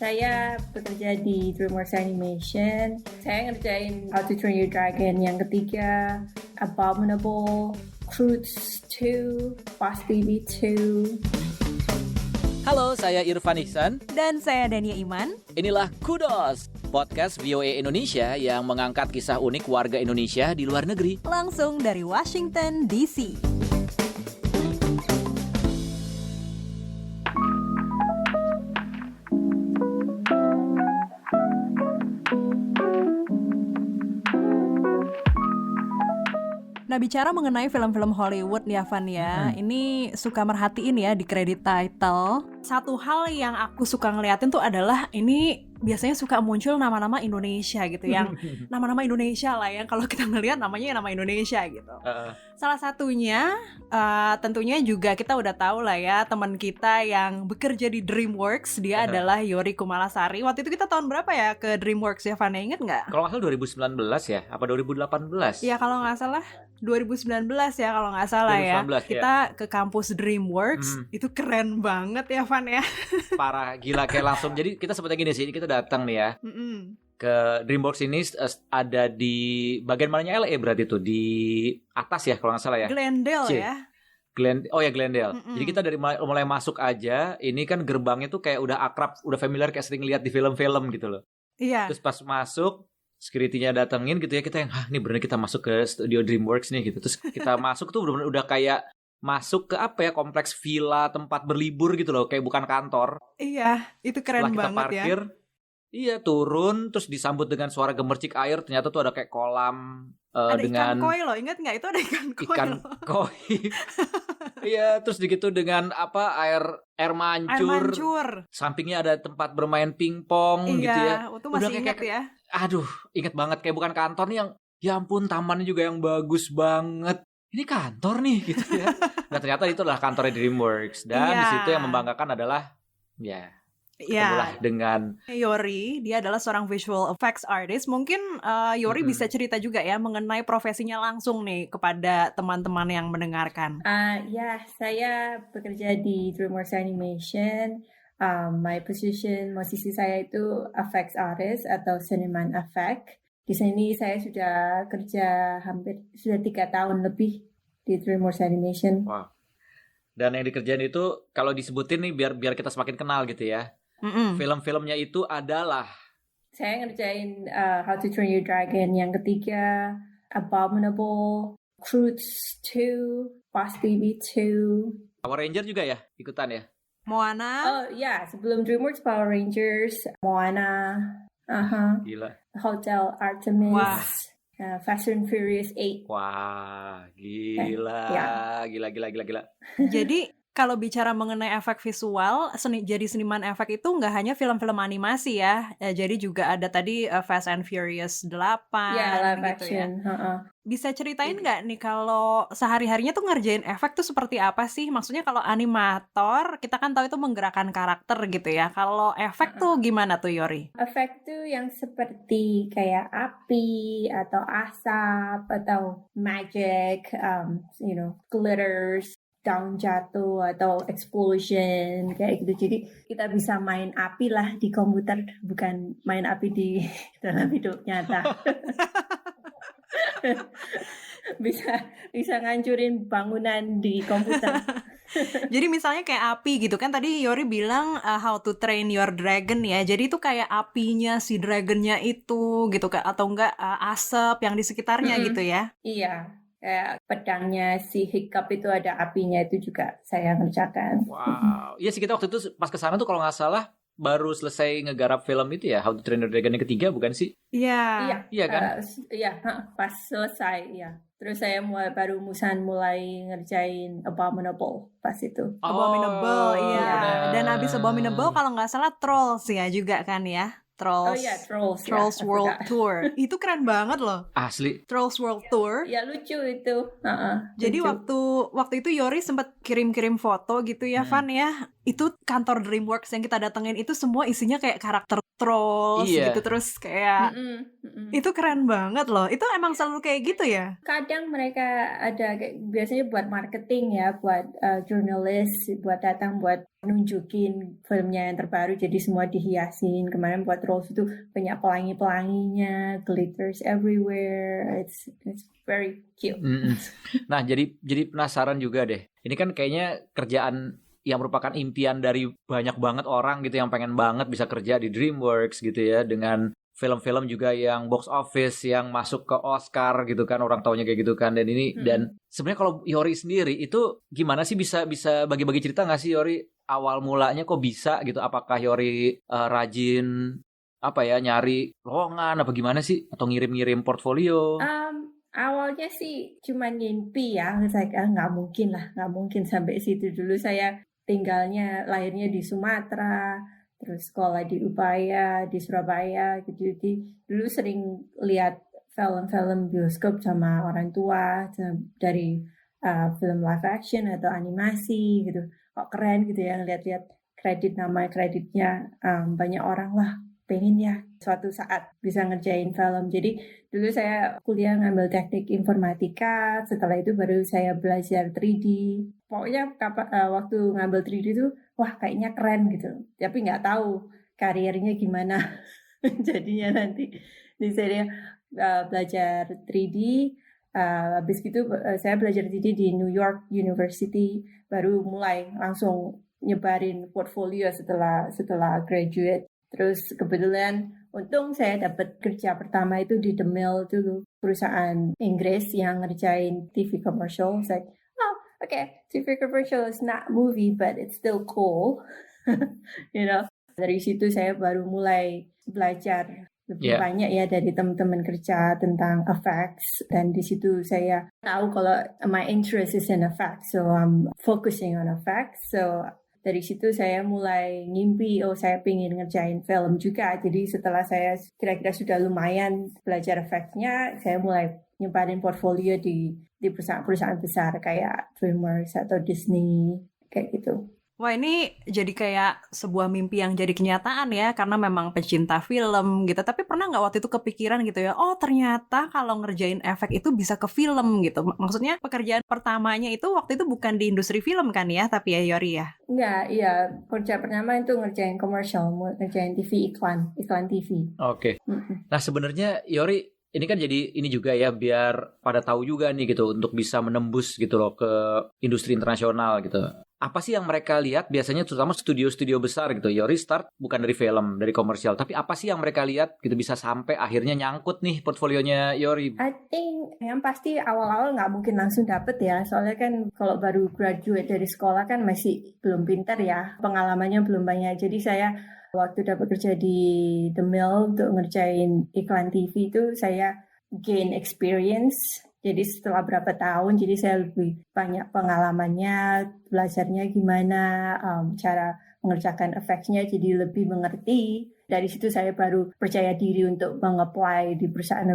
saya bekerja di DreamWorks Animation. Saya ngerjain How to Train Your Dragon yang ketiga, Abominable, Croods 2, Boss Baby 2. Halo, saya Irfan Ihsan. Dan saya Dania Iman. Inilah Kudos, podcast VOA Indonesia yang mengangkat kisah unik warga Indonesia di luar negeri. Langsung dari Washington, D.C. Nah, bicara mengenai film-film Hollywood ya, Van ya, ini suka merhatiin ya di kredit title. Satu hal yang aku suka ngeliatin tuh adalah ini biasanya suka muncul nama-nama Indonesia gitu, yang nama-nama Indonesia lah yang kalau kita ngeliat namanya nama Indonesia gitu. Salah satunya tentunya juga kita udah tahu lah ya, teman kita yang bekerja di DreamWorks, dia adalah Yory Kumalasari. Waktu itu kita tahun berapa ya ke DreamWorks ya, Van? Ingat nggak? Kalau nggak salah 2019 ya, apa 2018? Ya kalau nggak salah 2019 ya kalau nggak salah 2019, ya. Kita ke kampus DreamWorks, itu keren banget ya, Van ya. Parah, gila, kayak langsung. Jadi kita seperti gini sih, kita datang nih ya. Ke DreamWorks ini ada di bagian mananya LA berarti tuh, di atas ya kalau nggak salah ya. Glendale ya. Glendale. Jadi kita dari mulai masuk aja, ini kan gerbangnya tuh kayak udah akrab, udah familiar, kayak sering lihat di film-film gitu loh. Iya. Terus pas masuk, security-nya datengin gitu ya, kita yang ini bener kita masuk ke studio DreamWorks nih gitu. Terus kita masuk tuh bener-bener udah kayak masuk ke apa ya, kompleks villa, tempat berlibur gitu loh, kayak bukan kantor. Iya, itu keren banget ya. Setelah kita parkir, iya turun, terus disambut dengan suara gemercik air. Ternyata tuh ada kayak kolam ada dengan ikan koi loh, ingat nggak? Itu ada ikan koi. Ikan koi. Iya, terus begitu dengan apa, air mancur. Sampingnya ada tempat bermain pingpong gitu ya. Iya, itu masih ingat ya. Aduh, inget banget, kayak bukan kantor nih, yang ya ampun, tamannya juga yang bagus banget. Ini kantor nih gitu ya. Nah, ternyata itu adalah kantornya DreamWorks. Dan di situ yang membanggakan adalah ketemulah dengan Yory. Dia adalah seorang visual effects artist. Mungkin Yory bisa cerita juga ya mengenai profesinya langsung nih kepada teman-teman yang mendengarkan. Saya bekerja di DreamWorks Animation. My position, posisi saya itu effects artist atau seniman effect. Di sini saya sudah kerja sudah 3 tahun lebih di DreamWorks Animation. Wow. Dan yang dikerjain itu kalau disebutin nih biar kita semakin kenal gitu ya. Film-filmnya itu adalah, saya ngerjain How to Train Your Dragon yang ketiga, Abominable, Croods 2, Boss Baby 2. Power Ranger juga ya ikutan ya? Moana. Sebelum DreamWorks, Power Rangers, Moana, Gila. Hotel Artemis. Wah. Fast and Furious 8. Wah, gila. Gila. Jadi kalau bicara mengenai efek visual, jadi seniman efek itu nggak hanya film-film animasi ya. Jadi juga ada tadi Fast and Furious 8 live gitu action. Ya. Bisa ceritain nggak nih kalau sehari-harinya tuh ngerjain efek tuh seperti apa sih? Maksudnya kalau animator, kita kan tahu itu menggerakkan karakter gitu ya. Kalau efek tuh gimana tuh, Yory? Efek tuh yang seperti kayak api atau asap atau magic, glitters, daun jatuh atau explosion kayak gitu. Jadi kita bisa main api lah di komputer, bukan main api di dalam hidup nyata. bisa ngancurin bangunan di komputer. Jadi misalnya kayak api gitu kan, tadi Yory bilang How to Train Your Dragon ya. Jadi itu kayak apinya si dragonnya itu gitu kan, atau enggak asap yang di sekitarnya gitu ya. Iya. Kayak pedangnya si Hiccup itu ada apinya, itu juga saya ngerjakan. Wow. Iya sih, kita waktu itu pas kesana tuh kalau nggak salah baru selesai ngegarap film itu ya, How to Train Your Dragon yang ketiga, bukan sih? Iya. Iya kan? Pas selesai ya. Terus saya baru mulai ngerjain Abominable pas itu. Abominable, iya. Bener. Dan abis Abominable kalau nggak salah Trolls ya juga kan ya. Trolls World Tour. Itu keren banget loh. Asli. Trolls World Tour. Ya lucu itu. Jadi waktu itu Yory sempat kirim-kirim foto gitu ya, Van ya. Itu kantor DreamWorks yang kita datengin itu semua isinya kayak karakter Trolls gitu, terus kayak Mm-mm. Itu keren banget loh. Itu emang selalu kayak gitu ya? Kadang mereka ada biasanya buat marketing ya, buat jurnalis, buat datang buat nunjukin filmnya yang terbaru, jadi semua dihiasin. Kemarin buat Rose itu banyak pelangi-pelanginya, glitters everywhere. It's very cute. Nah, jadi penasaran juga deh. Ini kan kayaknya kerjaan yang merupakan impian dari banyak banget orang gitu yang pengen banget bisa kerja di DreamWorks gitu ya, dengan film-film juga yang box office yang masuk ke Oscar gitu kan, orang taunya kayak gitu kan. Dan ini dan sebenarnya kalau Yori sendiri itu gimana sih, bisa bagi-bagi cerita nggak sih Yori, awal mulanya kok bisa gitu? Apakah Yori rajin nyari lowongan apa gimana sih, atau ngirim-ngirim portfolio? Awalnya sih cuma ngimpi ya, saya nggak mungkin sampai situ. Dulu saya lahirnya di Sumatera, terus sekolah di Upaya, di Surabaya gitu. Dulu sering lihat film-film bioskop sama orang tua dari film live action atau animasi gitu. Kok keren gitu ya, lihat-lihat nama kreditnya, banyak orang lah pengen ya suatu saat bisa ngerjain film. Jadi dulu saya kuliah ngambil teknik informatika, setelah itu baru saya belajar 3D. Pokoknya waktu ngambil 3D itu, wah kayaknya keren gitu. Tapi nggak tahu karirnya gimana jadinya nanti. Jadi saya belajar 3D, habis itu saya belajar 3D di New York University, baru mulai langsung nyebarin portfolio setelah graduate. Terus kebetulan untung saya dapat kerja pertama itu di The Mill dulu, perusahaan Inggris yang ngerjain TV commercial. Saya, TV commercial is not movie but it's still cool. Dari situ saya baru mulai belajar lebih banyak ya dari teman-teman kerja tentang effects, dan di situ saya tahu kalau my interest is in effects, so I'm focusing on effects. So dari situ saya mulai ngimpi, saya pengen ngerjain film juga. Jadi setelah saya kira-kira sudah lumayan belajar efeknya, saya mulai nyebarin portfolio di perusahaan-perusahaan besar kayak DreamWorks atau Disney, kayak gitu. Wah, ini jadi kayak sebuah mimpi yang jadi kenyataan ya, karena memang pecinta film gitu. Tapi pernah nggak waktu itu kepikiran gitu ya, oh ternyata kalau ngerjain efek itu bisa ke film gitu. Maksudnya pekerjaan pertamanya itu waktu itu bukan di industri film kan ya, tapi ya Yori ya? Enggak, iya. Kerja pertama itu ngerjain komersial, ngerjain TV iklan TV. Oke. Nah sebenarnya Yori, ini kan jadi ini juga ya, biar pada tahu juga nih gitu, untuk bisa menembus gitu loh ke industri internasional gitu. Apa sih yang mereka lihat biasanya, terutama studio-studio besar gitu? Yori start bukan dari film, dari komersial, tapi apa sih yang mereka lihat gitu bisa sampai akhirnya nyangkut nih portfolionya Yori? I think yang pasti awal-awal nggak mungkin langsung dapet ya, soalnya kan kalau baru graduate dari sekolah kan masih belum pintar ya, pengalamannya belum banyak. Jadi saya waktu dapat kerja di The Mill untuk ngerjain iklan TV itu saya gain experience. Jadi setelah berapa tahun, jadi saya lebih banyak pengalamannya, belajarnya gimana, cara mengerjakan efeknya, jadi lebih mengerti. Dari situ saya baru percaya diri untuk meng-apply di perusahaan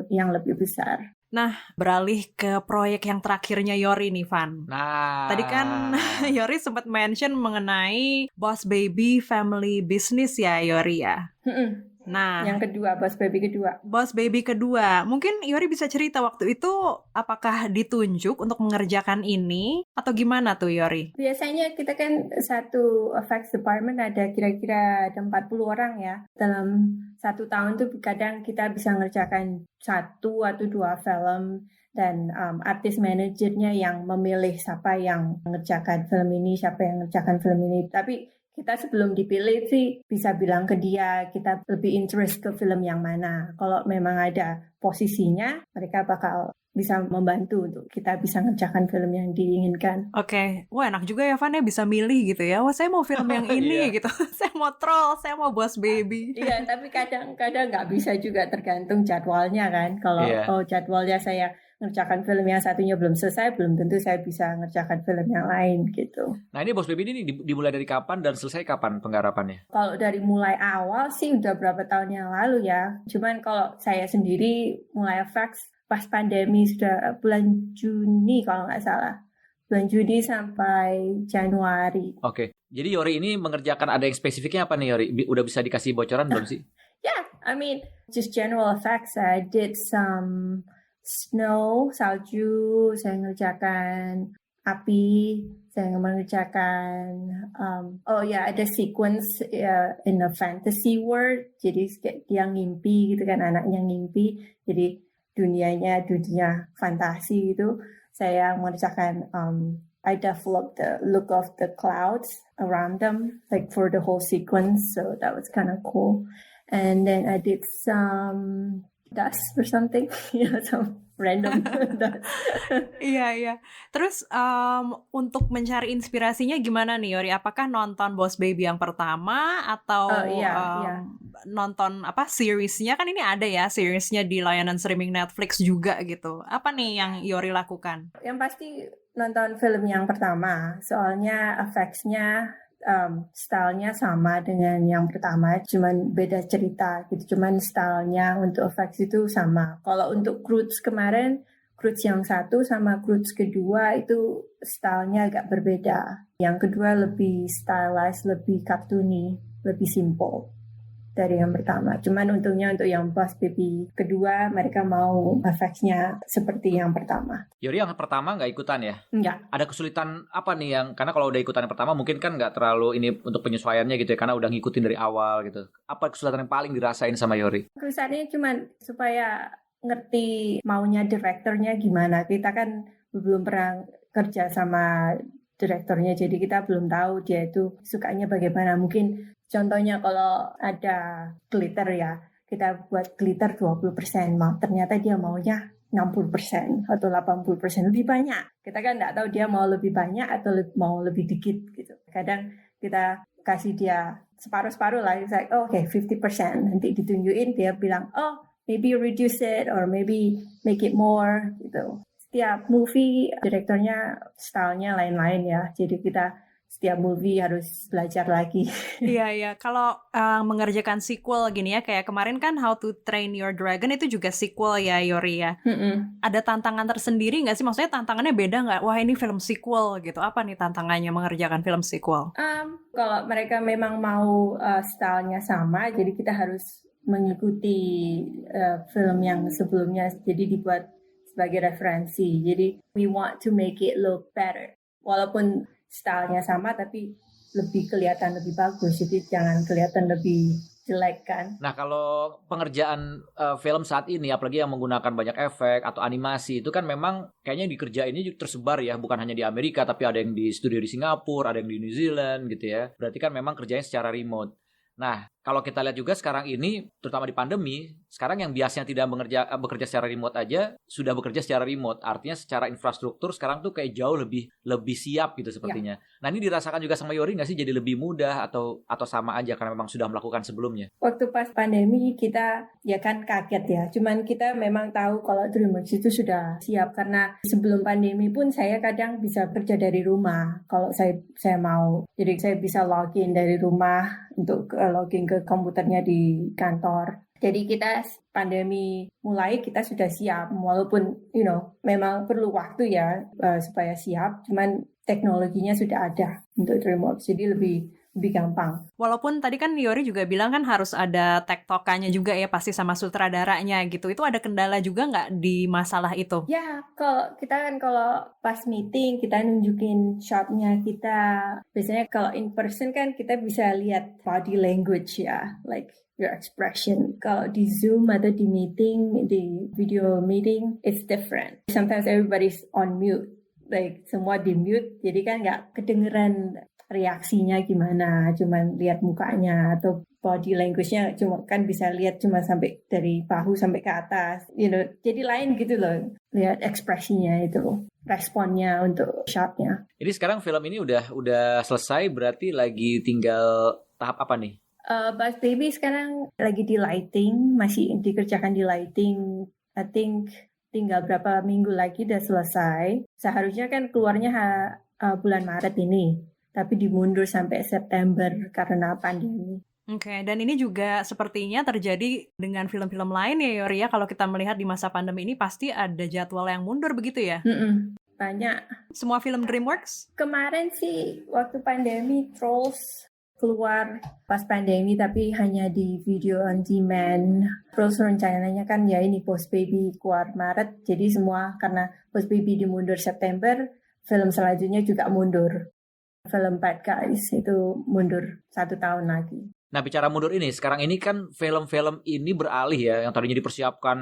yang lebih besar. Nah, beralih ke proyek yang terakhirnya Yori nih, Van. Nah, tadi kan Yori sempat mention mengenai Boss Baby Family Business ya, Yori ya. Nah, yang kedua, Boss Baby kedua. Mungkin Yori bisa cerita waktu itu apakah ditunjuk untuk mengerjakan ini atau gimana tuh Yori? Biasanya kita kan satu effects department ada kira-kira 40 orang ya. Dalam 1 tahun tuh kadang kita bisa ngerjakan 1 atau 2 film, dan artis manajernya yang memilih siapa yang mengerjakan film ini, siapa yang mengerjakan film ini. Tapi kita sebelum dipilih sih bisa bilang ke dia kita lebih interest ke film yang mana. Kalau memang ada posisinya, mereka bakal bisa membantu untuk kita bisa ngerjakan film yang diinginkan. Oke. Wah enak juga ya Van ya, bisa milih gitu ya. Wah saya mau film yang ini gitu. Saya mau troll, saya mau Boss Baby. Iya, tapi kadang-kadang nggak bisa juga, tergantung jadwalnya kan. Kalau jadwalnya saya ngerjakan film yang satunya belum selesai, belum tentu saya bisa ngerjakan film yang lain gitu. Nah ini Boss Baby ini dimulai dari kapan dan selesai kapan penggarapannya? Kalau dari mulai awal sih udah berapa tahun yang lalu ya. Cuman kalau saya sendiri mulai effects pas pandemi, sudah bulan Juni kalau nggak salah. Bulan Juni sampai Januari. Oke. Jadi Yori ini mengerjakan, ada yang spesifiknya apa nih Yori? Udah bisa dikasih bocoran belum sih? Ya, I mean, just general effects. I did some snow, salju, saya ngerjakan api, saya mengerjakan ada sequence in a fantasy world. Jadi dia ngimpi gitu kan, anaknya ngimpi. Jadi dunia fantasi itu. Saya mengerjakan I developed the look of the clouds around them, like for the whole sequence. So that was kind of cool. And then I did some dust or something, some random dust. Iya. Terus untuk mencari inspirasinya gimana nih Yori? Apakah nonton Boss Baby yang pertama atau nonton seriesnya? Kan ini ada ya seriesnya di layanan streaming Netflix juga gitu. Apa nih yang Yori lakukan? Yang pasti nonton film yang pertama, soalnya effects-nya stylenya sama dengan yang pertama, cuman beda cerita gitu, cuman stylenya untuk effects itu sama. Kalau untuk Croods kemarin, Croods yang satu sama Croods kedua itu stylenya agak berbeda. Yang kedua lebih stylized, lebih cartoony, lebih simple dari yang pertama. Cuman untungnya untuk yang Boss Baby kedua, mereka mau effects-nya seperti yang pertama. Yori yang pertama nggak ikutan ya? Enggak. Ada kesulitan apa nih karena kalau udah ikutan yang pertama mungkin kan nggak terlalu ini untuk penyesuaiannya gitu ya, karena udah ngikutin dari awal gitu. Apa kesulitan yang paling dirasain sama Yori? Kesulitannya cuman supaya ngerti maunya direkturnya gimana. Kita kan belum pernah kerja sama direkturnya, jadi kita belum tahu dia itu sukanya bagaimana. Mungkin contohnya kalau ada glitter ya, kita buat glitter 20%, ternyata dia maunya 60% atau 80% lebih banyak. Kita kan nggak tahu dia mau lebih banyak atau mau lebih dikit gitu. Kadang kita kasih dia separuh-separuh lah, it's like, 50%. Nanti ditunjukin dia bilang, maybe reduce it or maybe make it more gitu. Setiap movie direkturnya stylenya lain-lain ya, jadi kita setiap movie harus belajar lagi. Iya. Kalau mengerjakan sequel gini ya, kayak kemarin kan How to Train Your Dragon itu juga sequel ya, Yori ya. Ada tantangan tersendiri nggak sih? Maksudnya tantangannya beda nggak? Wah ini film sequel gitu. Apa nih tantangannya mengerjakan film sequel? Kalau mereka memang mau stylenya sama, jadi kita harus mengikuti film yang sebelumnya. Jadi dibuat sebagai referensi. Jadi we want to make it look better. Walaupun stylenya sama tapi lebih kelihatan lebih bagus, jadi jangan kelihatan lebih jelek kan. Nah kalau pengerjaan film saat ini apalagi yang menggunakan banyak efek atau animasi itu kan memang kayaknya dikerjainnya tersebar ya, bukan hanya di Amerika tapi ada yang di studio di Singapura, ada yang di New Zealand gitu ya. Berarti kan memang kerjanya secara remote. Nah, kalau kita lihat juga sekarang ini, terutama di pandemi, sekarang yang biasanya tidak bekerja secara remote aja, sudah bekerja secara remote. Artinya secara infrastruktur sekarang tuh kayak jauh lebih siap gitu sepertinya. Ya. Nah, ini dirasakan juga sama Yori nggak sih? Jadi lebih mudah atau sama aja karena memang sudah melakukan sebelumnya? Waktu pas pandemi kita ya kan kaget ya. Cuman kita memang tahu kalau DreamWorks itu sudah siap. Karena sebelum pandemi pun saya kadang bisa kerja dari rumah kalau saya mau. Jadi saya bisa login dari rumah untuk login ke komputernya di kantor. Jadi kita pandemi mulai kita sudah siap, walaupun memang perlu waktu ya supaya siap, cuman teknologinya sudah ada untuk DreamWorks, jadi lebih gampang. Walaupun tadi kan Yori juga bilang kan harus ada tektokannya juga ya pasti sama sutradaranya gitu. Itu ada kendala juga nggak di masalah itu? Ya, kalau pas meeting kita nunjukin shotnya kita. Biasanya kalau in person kan kita bisa lihat body language ya, like your expression. Kalau di Zoom atau di meeting, di video meeting, it's different. Sometimes everybody's on mute, like semua di mute, jadi kan nggak kedengeran reaksinya gimana, cuman lihat mukanya atau body language-nya cuma kan bisa lihat cuma sampai dari bahu sampai ke atas, jadi lain gitu loh, lihat ekspresinya itu, responnya untuk shotnya. Jadi sekarang film ini udah selesai, berarti lagi tinggal tahap apa nih? Boss Baby sekarang lagi di lighting, masih dikerjakan di lighting. I think tinggal berapa minggu lagi udah selesai. Seharusnya kan keluarnya bulan Maret ini, tapi dimundur sampai September karena pandemi. Oke, dan ini juga sepertinya terjadi dengan film-film lain ya Yori ya. Kalau kita melihat di masa pandemi ini pasti ada jadwal yang mundur begitu ya? Banyak. Semua film DreamWorks? Kemarin sih waktu pandemi Trolls keluar pas pandemi tapi hanya di video on demand. Terus rencananya kan ya ini Boss Baby keluar Maret, jadi semua karena Boss Baby dimundur September, film selanjutnya juga mundur. Film Bad Guys itu mundur 1 tahun lagi. Nah, bicara mundur ini, sekarang ini kan film-film ini beralih ya, yang tadinya dipersiapkan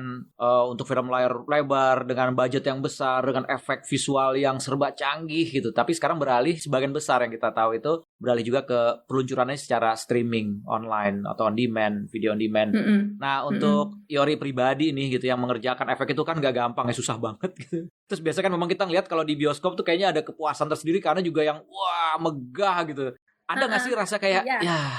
untuk film layar lebar dengan budget yang besar, dengan efek visual yang serba canggih gitu. Tapi sekarang beralih, sebagian besar yang kita tahu itu beralih juga ke peluncurannya secara streaming online atau on demand, video on demand. Nah, untuk Yori pribadi nih gitu yang mengerjakan efek itu kan gak gampang ya, susah banget gitu. Terus biasanya kan memang kita ngeliat kalau di bioskop tuh kayaknya ada kepuasan tersendiri karena juga yang wah megah gitu. Ada nggak sih rasa kayak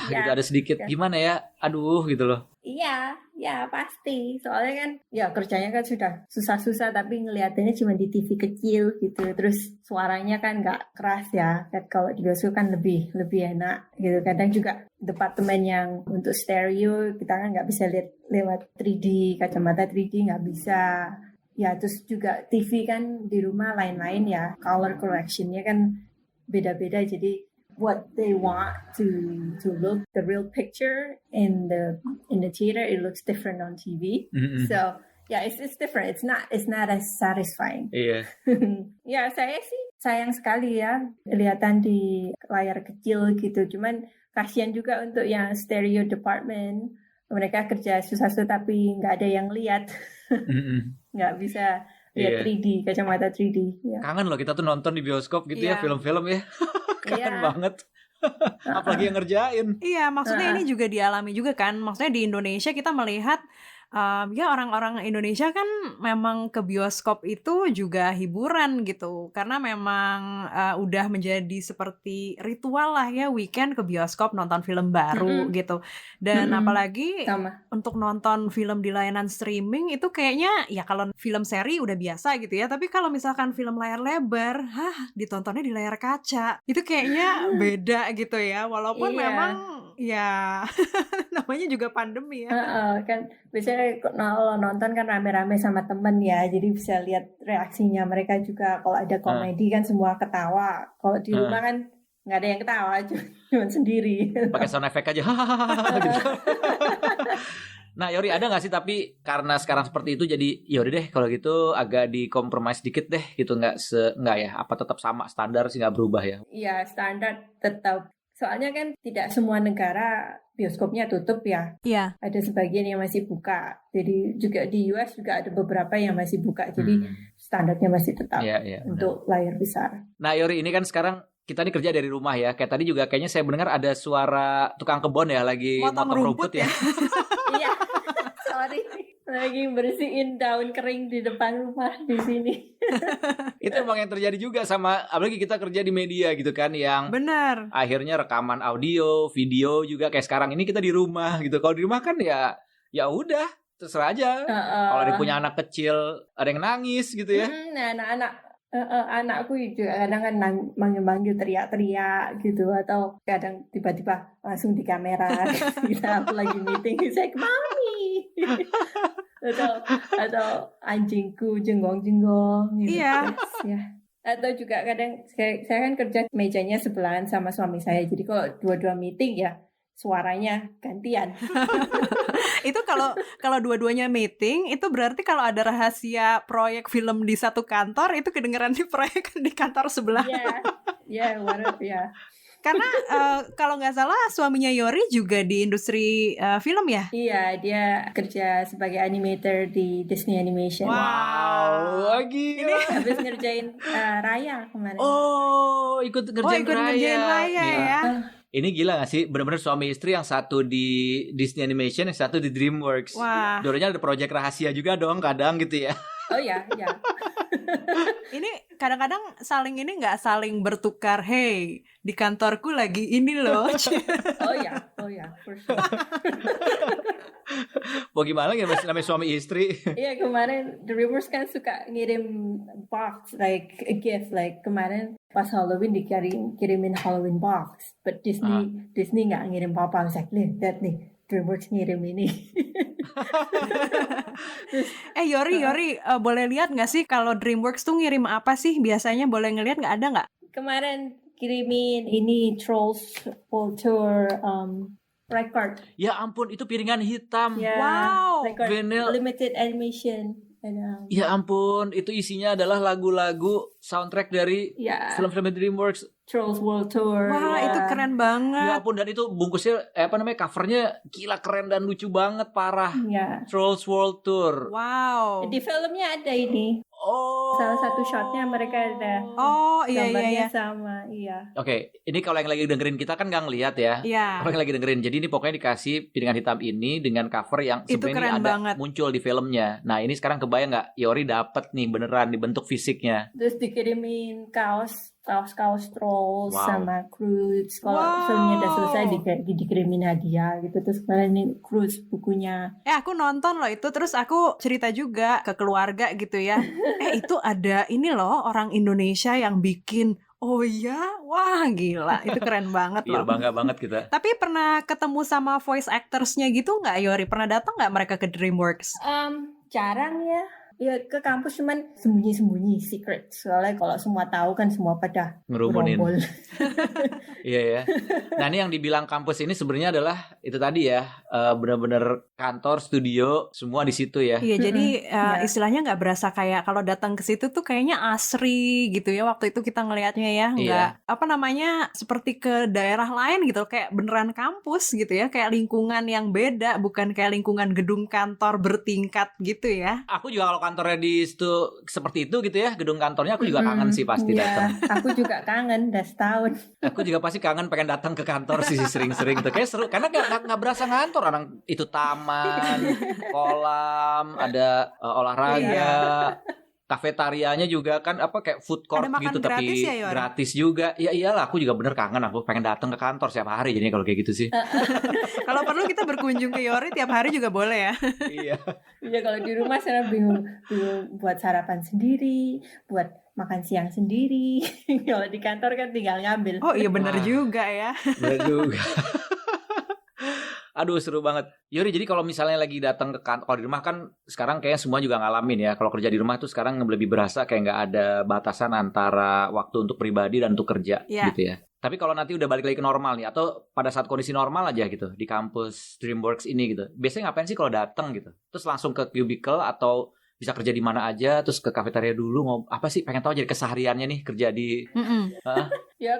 gitu ada sedikit gimana ya, aduh gitu loh? Iya, ya pasti. Soalnya kan ya kerjanya kan sudah susah-susah tapi ngeliatinnya cuma di TV kecil gitu. Terus suaranya kan nggak keras ya. Kalau di bioskop kan lebih enak gitu. Kadang juga departemen yang untuk stereo kita kan nggak bisa lihat lewat 3D, kacamata 3D nggak bisa. Ya terus juga TV kan di rumah lain-lain ya. Color correctionnya kan beda-beda jadi what they want to look the real picture in the theater, it looks different on TV. So yeah, it's different. It's not as satisfying. Iya. Ya saya sih sayang sekali ya kelihatan di layar kecil gitu. Cuman kasihan juga untuk yang stereo department. Mereka kerja susah-susah tapi nggak ada yang lihat. Nggak bisa lihat 3D, kacamata 3D. Ya. Kangen loh kita tuh nonton di bioskop gitu ya, film-film ya. Kangen banget. Apalagi yang ngerjain. Iya, maksudnya ini juga dialami juga kan. Maksudnya di Indonesia kita melihat ya orang-orang Indonesia kan memang ke bioskop itu juga hiburan gitu. Karena memang udah menjadi seperti ritual lah ya, weekend ke bioskop nonton film baru gitu. Dan apalagi untuk nonton film di layanan streaming itu kayaknya ya kalau film seri udah biasa gitu ya. Tapi kalau misalkan film layar lebar, ditontonnya di layar kaca. Itu kayaknya beda gitu ya. Walaupun memang ya namanya juga pandemi ya. Kan biasanya kalau nonton kan rame-rame sama temen ya, jadi bisa lihat reaksinya mereka juga. Kalau ada komedi kan semua ketawa. Kalau di rumah kan nggak ada yang ketawa, cuma sendiri. Pakai sound effect aja. Gitu. Nah, Yori ada nggak sih tapi karena sekarang seperti itu jadi yaudah deh kalau gitu agak dikompromis dikit deh gitu, nggak ya? Apa tetap sama standar sih nggak berubah ya? Iya, standar tetap. Soalnya kan tidak semua negara bioskopnya tutup ya. Iya. Ada sebagian yang masih buka. Jadi juga di US juga ada beberapa yang masih buka. Jadi standarnya masih tetap untuk layar besar. Nah, Yori ini kan sekarang kita nih kerja dari rumah ya. Kayak tadi juga kayaknya saya mendengar ada suara tukang kebon ya lagi motong rumput ya. Iya. Sorry. Lagi bersihin daun kering di depan rumah di sini. Itu emang yang terjadi juga sama, apalagi kita kerja di media gitu kan, yang benar. Akhirnya rekaman audio, video juga kayak sekarang ini kita di rumah gitu. Kalau di rumah kan ya udah terserah aja. Kalau dia punya anak kecil, ada yang nangis gitu ya. Nah, anakku juga kadang kan manggil-manggil teriak-teriak gitu, atau kadang tiba-tiba langsung di kamera kita aku lagi meeting, saya mami. atau anjingku jenggong-jenggong gitu. Iya. Ya. Atau juga kadang saya kan kerja mejanya sebelahan sama suami saya, jadi kalau dua-dua meeting ya suaranya gantian. Itu kalau dua-duanya meeting itu berarti kalau ada rahasia proyek film di satu kantor itu kedengeran di proyek di kantor sebelah. Ya. Karena kalau nggak salah suaminya Yori juga di industri film ya? Iya, dia kerja sebagai animator di Disney Animation. Wow, ini habis ngerjain Raya kemarin. Ikut ngerjain Raya ya. Ini gila gak sih? Bener-bener suami istri, yang satu di Disney Animation, yang satu di DreamWorks. Wah. Dua-duanya ada proyek rahasia juga dong kadang gitu ya. Oh ya. Ini kadang-kadang saling saling bertukar, hey di kantorku lagi ini loh. Oh ya, for sure. Mau gimana ya namanya suami istri? Iya, kemarin DreamWorks kan suka ngirim box, like a gift, like kemarin pas Halloween dikirimin Halloween box, but Disney nggak ngirim apa-apa. Saya lihat nih DreamWorks ngirim ini. Yori, boleh lihat nggak sih kalau DreamWorks tuh ngirim apa sih biasanya? Boleh ngelihat nggak, ada nggak? Kemarin dikirimin ini Trolls World Tour record. Ya ampun, itu piringan hitam. Ya, Wow. record Vinyl. limited edition. And, Ya ampun, itu isinya adalah lagu-lagu soundtrack dari ya, film-film DreamWorks. Trolls World Tour. Wah, ya. itu keren Ya banget. ampun, dan itu bungkusnya covernya gila keren dan lucu banget, parah. Ya. Trolls World Tour. Wow. Di filmnya ada ini. Oh. Salah satu shotnya mereka ada. Oh, iya iya Gambarnya iya. sama, iya. Oke, ini kalau yang lagi dengerin kita kan nggak ngeliat ya. Iya. Kalau yang lagi dengerin, jadi ini pokoknya dikasih piringan hitam ini dengan cover yang Itu sebenarnya keren ada banget. muncul di filmnya. Nah ini sekarang kebayang nggak? Yori dapet nih beneran dibentuk fisiknya. Terus dikirimin kaos Trolls Wow. sama Croods. Kalau Wow. filmnya udah selesai dikirimin hadiah gitu. Terus kemarin ini Croods bukunya. Aku nonton loh itu, terus aku cerita juga ke keluarga gitu ya. Itu ada ini loh orang Indonesia yang bikin. Oh iya, wah gila, itu keren banget Iya loh. bangga banget kita. Tapi pernah ketemu sama voice actors-nya gitu nggak, Yori? Pernah datang nggak mereka ke DreamWorks? Jarang ya. Ya ke kampus cuman sembunyi-sembunyi, secret. Soalnya kalau semua tahu kan semua pada Ngerumunin. gerombol. Iya ya. Nah ini yang dibilang kampus ini sebenarnya adalah itu tadi ya, benar-benar kantor, studio, semua di situ ya. Iya, jadi Ya. istilahnya nggak berasa kayak kalau datang ke situ tuh kayaknya asri gitu ya. Waktu itu kita ngelihatnya ya, nggak apa namanya seperti ke daerah lain gitu, kayak beneran kampus gitu ya, kayak lingkungan yang beda, bukan kayak lingkungan gedung kantor bertingkat gitu ya. Aku juga kalau kantornya di situ seperti itu gitu ya, gedung kantornya aku juga kangen sih pasti Iya, datang. aku juga kangen, udah setahun. Aku juga pasti kangen pengen datang ke kantor sih sering-sering tuh. Kayak seru karena nggak berasa ngantor, orang itu taman, kolam, ada olahraga, kafetarianya juga kan apa kayak food court Ada makan gitu tapi gratis ya, Yor? gratis juga. Ya iyalah, aku juga bener kangen, aku pengen datang ke kantor setiap hari jadi kalau kayak gitu sih. Kalau perlu kita berkunjung ke Yori tiap hari juga boleh ya. Iya. Iya, kalau di rumah saya bingung buat sarapan sendiri, buat makan siang sendiri. Kalau di kantor kan tinggal ngambil. Oh iya bener Wah. juga ya. Bener juga. Aduh seru banget. Yori, jadi kalau misalnya lagi datang ke kantor, kalau di rumah kan sekarang kayaknya semua juga ngalamin ya. Kalau kerja di rumah tuh sekarang lebih berasa kayak nggak ada batasan antara waktu untuk pribadi dan untuk kerja gitu ya. Tapi kalau nanti udah balik lagi ke normal nih, atau pada saat kondisi normal aja gitu di kampus DreamWorks ini gitu, biasanya ngapain sih kalau datang gitu? Terus langsung ke cubicle atau bisa kerja di mana aja, terus ke kafetaria dulu, apa sih? Pengen tahu jadi kesehariannya nih kerja di. Ya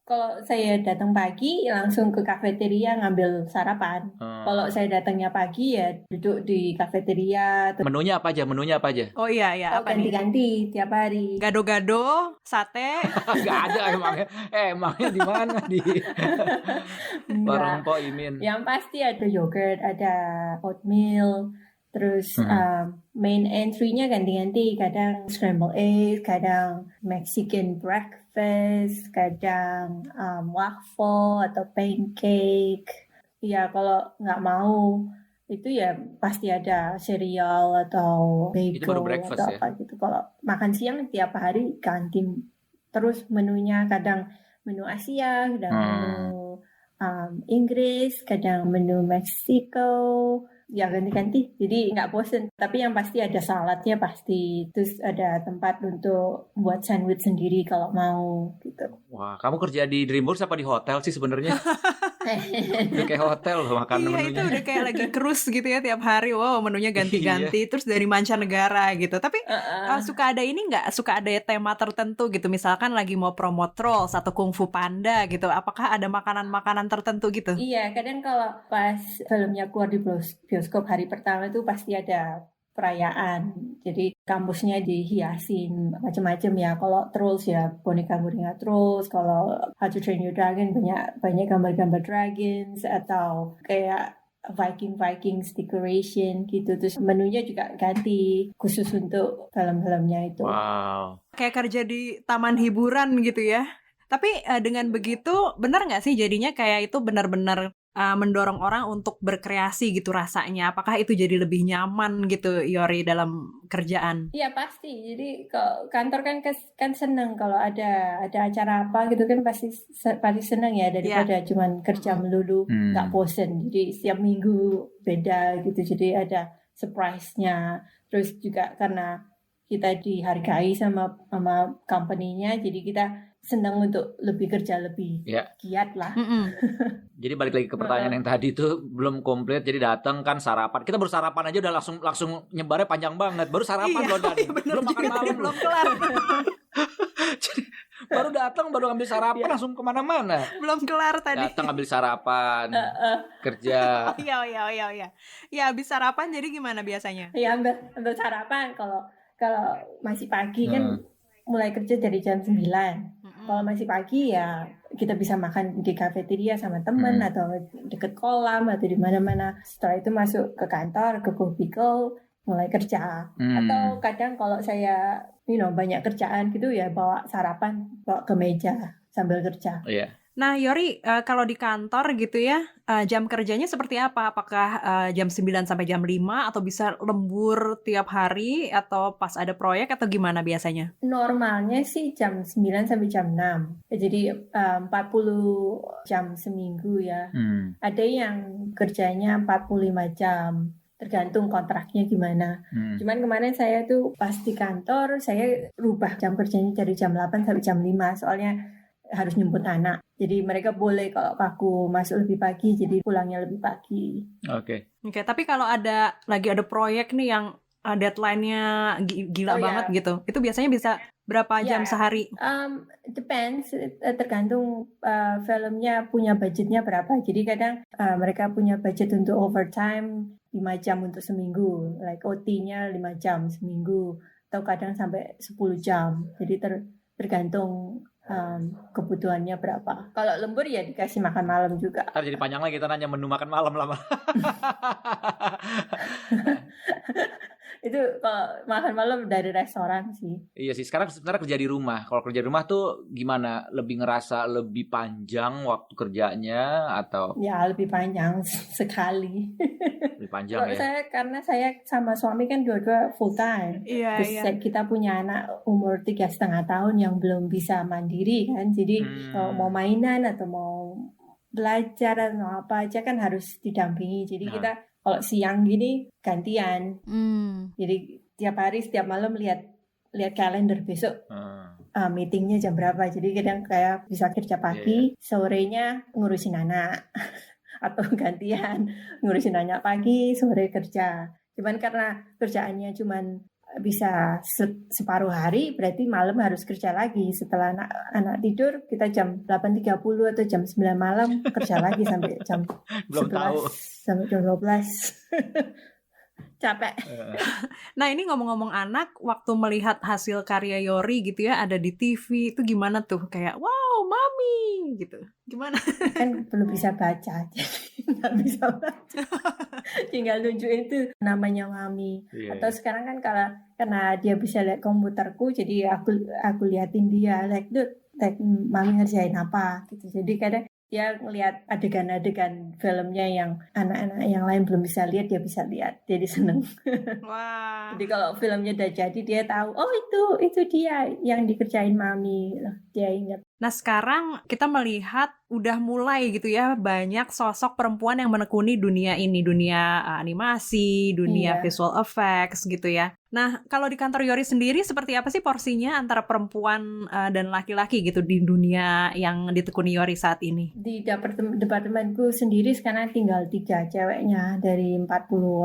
kalau saya datang pagi langsung ke kafeteria ngambil sarapan. Kalau saya datangnya pagi ya duduk di kafeteria. Menunya apa aja? Oh iya apa nih? Ganti-ganti tiap hari. Gado-gado, sate. Gak ada emangnya di mana di warung Po Imin. Yang pasti ada yogurt, ada oatmeal. Terus main entry-nya ganti-ganti, kadang scrambled eggs, kadang Mexican breakfast, kadang waffle atau pancake. Ya kalau nggak mau itu ya pasti ada cereal atau bagel Itu baru breakfast atau ya? apa gitu. Kalau makan siang tiap hari ganti terus menunya, kadang menu Asia, kadang menu Inggris, kadang menu Meksiko. Ya ganti-ganti, jadi nggak bosen. Tapi yang pasti ada saladnya pasti. Terus ada tempat untuk buat sandwich sendiri kalau mau gitu. Wah, kamu kerja di DreamWorks apa di hotel sih sebenarnya? Udah kayak hotel loh makan Iya menunya. itu udah kayak lagi cruise gitu ya tiap hari. Wow menunya ganti-ganti. Terus dari mancanegara gitu. Tapi suka ada ini nggak? Suka ada tema tertentu gitu. Misalkan lagi mau promo Trolls atau Kung Fu Panda gitu. Apakah ada makanan-makanan tertentu gitu? Iya, kadang kalau pas filmnya keluar di bioskop hari pertama itu pasti ada perayaan. Jadi kampusnya dihiasin macam-macam ya. Kalau Trolls ya boneka-boneka Trolls. Kalau How to Train Your Dragon banyak gambar-gambar dragons atau kayak Vikings decoration gitu. Terus menunya juga ganti khusus untuk film-filmnya itu. Wow. Kayak kerja di taman hiburan gitu ya. Tapi dengan begitu benar nggak sih jadinya kayak itu benar-benar mendorong orang untuk berkreasi gitu rasanya? Apakah itu jadi lebih nyaman gitu Yori dalam kerjaan? Iya pasti. Jadi kalau kantor kan seneng kalau ada acara apa gitu kan pasti seneng ya daripada cuman kerja melulu nggak bosen. Jadi setiap minggu beda gitu. Jadi ada surprise-nya. Terus juga karena kita dihargai sama company-nya, jadi kita senang untuk lebih kerja lebih giat lah. Jadi balik lagi ke pertanyaan yang tadi itu belum komplit. Jadi datang kan sarapan. Kita baru sarapan aja udah langsung nyebarnya panjang banget. Baru sarapan loh Dan. Belum makan malam belum kelar. Jadi, baru datang baru ambil sarapan langsung kemana-mana. Belum kelar tadi. Datang ambil sarapan, kerja. Iya. Ya habis sarapan jadi gimana biasanya? Ya ambil sarapan kalau masih pagi kan mulai kerja dari jam 9. Kalau masih pagi ya kita bisa makan di kafeteria sama teman atau deket kolam atau di mana-mana. Setelah itu masuk ke kantor, ke kubikel, mulai kerja. Atau kadang kalau saya banyak kerjaan gitu ya bawa sarapan, bawa ke meja sambil kerja. Nah Yori, kalau di kantor gitu ya, jam kerjanya seperti apa? Apakah jam 9 sampai jam 5 atau bisa lembur tiap hari atau pas ada proyek atau gimana biasanya? Normalnya sih jam 9 sampai jam 6. Jadi 40 jam seminggu ya. Ada yang kerjanya 45 jam. Tergantung kontraknya gimana. Cuman kemarin saya tuh pas di kantor, saya rubah jam kerjanya dari jam 8 sampai jam 5. Soalnya harus nyemput anak. Jadi mereka boleh kalau aku masuk lebih pagi, jadi pulangnya lebih pagi. Oke, tapi kalau lagi ada proyek nih yang deadline-nya gila banget gitu, itu biasanya bisa berapa jam sehari? Depends, tergantung filmnya punya budgetnya berapa. Jadi kadang mereka punya budget untuk overtime 5 jam untuk seminggu, like OT-nya 5 jam seminggu, atau kadang sampai 10 jam. Jadi tergantung kebutuhannya berapa. Kalau lembur ya dikasih makan malam juga. Ntar jadi panjang lagi kita nanya menu makan malam lama. Itu kalau makan malam dari restoran sih. Iya sih, sekarang sebenarnya kerja di rumah. Kalau kerja di rumah tuh gimana? Lebih ngerasa lebih panjang waktu kerjanya atau? Ya lebih panjang sekali. Lebih panjang ya? Karena saya sama suami kan dua-dua full time. Terus kita punya anak umur 3,5 tahun yang belum bisa mandiri kan. Jadi kalau mau mainan atau mau belajar atau apa aja kan harus didampingi. Jadi kita kalau siang gini gantian. Jadi tiap hari setiap malam lihat kalender besok meetingnya jam berapa. Jadi kadang kayak bisa kerja pagi, sorenya ngurusin anak. Atau gantian ngurusin anak pagi, sore kerja. Cuman karena kerjaannya cuman bisa separuh hari, berarti malam harus kerja lagi. Setelah anak tidur, kita jam 8.30 atau jam 9 malam kerja lagi sampai jam 11 sampai jam 12. Capek. Nah ini ngomong-ngomong anak, waktu melihat hasil karya Yori gitu ya ada di TV, itu gimana tuh? Kayak wow mami gitu. Gimana? Kan belum bisa baca, jadi nggak bisa baca. Tinggal tunjukin itu namanya mami. Atau sekarang kan karena dia bisa lihat komputerku, jadi aku liatin dia like mami ngerjain apa gitu. Jadi kadang dia ngelihat adegan-adegan filmnya yang anak-anak yang lain belum bisa lihat, dia bisa lihat, jadi seneng. Wah. Jadi kalau filmnya udah jadi, dia tahu, oh itu dia yang dikerjain mami, dia ingat. Nah sekarang kita melihat udah mulai gitu ya banyak sosok perempuan yang menekuni dunia ini, dunia animasi, dunia visual effects gitu ya. Nah kalau di kantor Yori sendiri seperti apa sih porsinya antara perempuan dan laki-laki gitu di dunia yang ditekuni Yori saat ini? Di departemenku sendiri sekarang tinggal 3 ceweknya dari 40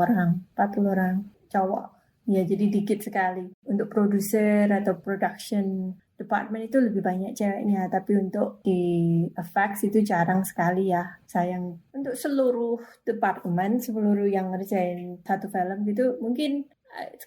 orang cowok. Ya jadi dikit sekali. Untuk produser atau production department itu lebih banyak ceweknya, tapi untuk di effects itu jarang sekali ya, sayang. Untuk seluruh departemen, seluruh yang ngerjain satu film gitu, mungkin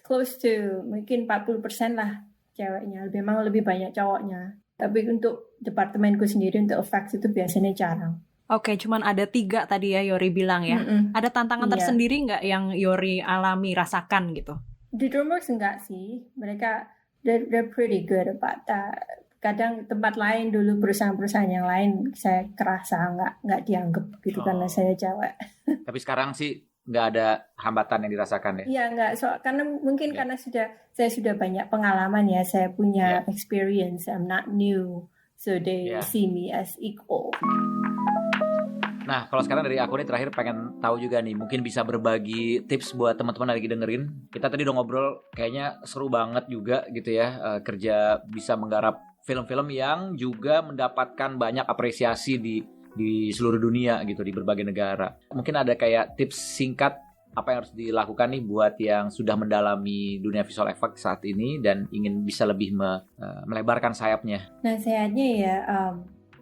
close to mungkin 40% lah ceweknya, memang lebih banyak cowoknya. Tapi untuk departemenku sendiri untuk effects itu biasanya jarang. Oke, cuman ada 3 tadi ya Yori bilang ya. Ada tantangan tersendiri nggak yang Yori alami, rasakan gitu? Di DreamWorks enggak sih, mereka they're pretty good about that. Kadang tempat lain dulu, perusahaan-perusahaan yang lain saya kerasa nggak dianggap gitu karena saya cewek. Tapi sekarang sih nggak ada hambatan yang dirasakan ya? Iya nggak, karena mungkin karena saya sudah banyak pengalaman ya, saya punya experience, I'm not new, so they see me as equal. Nah, kalau sekarang dari aku nih terakhir pengen tahu juga nih, mungkin bisa berbagi tips buat teman-teman lagi dengerin. Kita tadi udah ngobrol, kayaknya seru banget juga gitu ya, kerja bisa menggarap film-film yang juga mendapatkan banyak apresiasi di seluruh dunia gitu, di berbagai negara. Mungkin ada kayak tips singkat apa yang harus dilakukan nih buat yang sudah mendalami dunia visual effect saat ini dan ingin bisa lebih melebarkan sayapnya. Nasihatnya ya,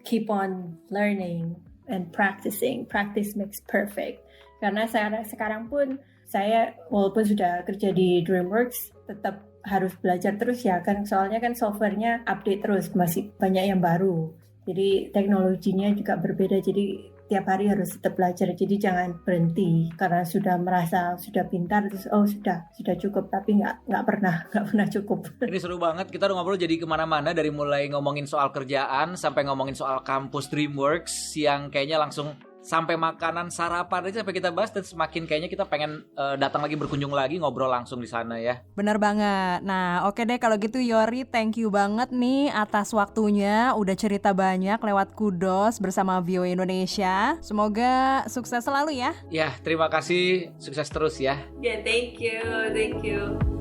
keep on learning and practicing. Practice makes perfect. Karena sekarang pun saya walaupun sudah kerja di DreamWorks tetap harus belajar terus ya kan, soalnya kan softwarenya update terus, masih banyak yang baru, jadi teknologinya juga berbeda, jadi tiap hari harus tetap belajar. Jadi jangan berhenti karena sudah merasa sudah pintar terus sudah cukup, tapi nggak pernah cukup. Ini seru banget, kita udah ngobrol jadi kemana-mana, dari mulai ngomongin soal kerjaan sampai ngomongin soal kampus DreamWorks yang kayaknya langsung sampai makanan sarapan aja sampai kita bahas, dan semakin kayaknya kita pengen datang lagi, berkunjung lagi, ngobrol langsung di sana ya. Bener banget. Nah, oke deh kalau gitu Yori, thank you banget nih atas waktunya, udah cerita banyak lewat Kudos bersama VOA Indonesia. Semoga sukses selalu ya. Ya, terima kasih, sukses terus ya. Yeah, thank you.